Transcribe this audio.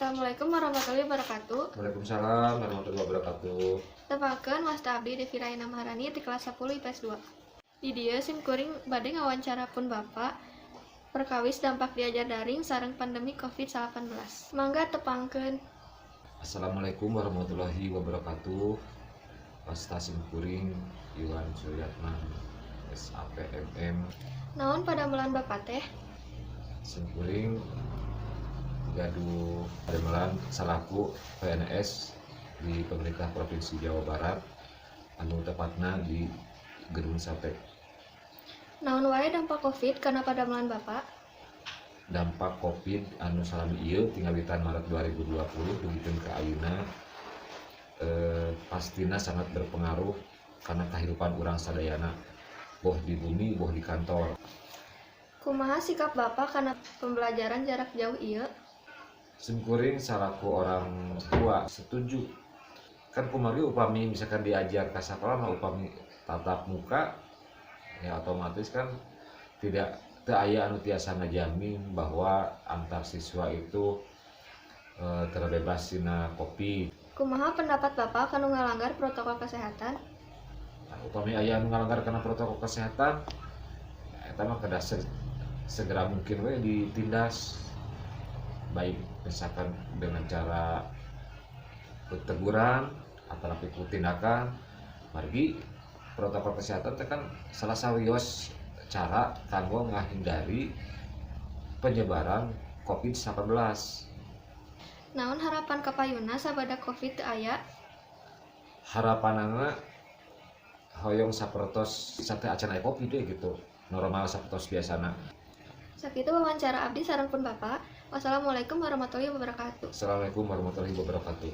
Assalamualaikum warahmatullahi wabarakatuh. Waalaikumsalam warahmatullahi wabarakatuh. Tepakeun Wasta Abdi Devi Raina Maharani di kelas 10 IPS 2. Di dieu sim kuring bade ngawancara pun Bapak perkawis dampak diajar daring sareng pandemi Covid-19. Mangga tepangkeun. Assalamualaikum warahmatullahi wabarakatuh. Wasta sim kuring Iwan Suryatman SAPMM. Naon pada bulan Bapak teh? Sim kuring gaduh pademelan salaku PNS di pemerintah Provinsi Jawa Barat, anu tepatna di Gedung Sate. Naon wae dampak Covid karena pada bulan Bapak? Dampak Covid anu salami ieu tinggawitan Maret 2020 dugikeun ka ayeuna pastina sangat berpengaruh karena kehidupan urang sadayana, boh di bumi boh di kantor. Kumaha sikap Bapak karena pembelajaran jarak jauh ieu? Simkuring salaku orang tua setuju. Kan kumari upami misalkan diajar ka sakola mah upami tatap muka ya otomatis kan tidak teu aya anu tiasa ngajamin bahwa antar siswa itu terbebas tina Covid. Kumaha pendapat Bapak kanu ngalanggar protokol kesehatan? Nah, upami aya anu ngalanggar kana protokol kesehatan eta mah kada segera mungkin we ditindas, baik misalkan dengan cara teguran atau tindakan. Margi protokol kesehatan itu kan salah sawios cara kanggo ngahindari penyebaran Covid-19. Naon harapan kapayuna sabada Covid teu aya? Harapanana hoyong sapertos sate acan aya Covid deh gitu, normal sapertos biasana. Sakitu wawancara abdi sareng pun Bapak. Wassalamualaikum warahmatullahi wabarakatuh. Assalamualaikum warahmatullahi wabarakatuh.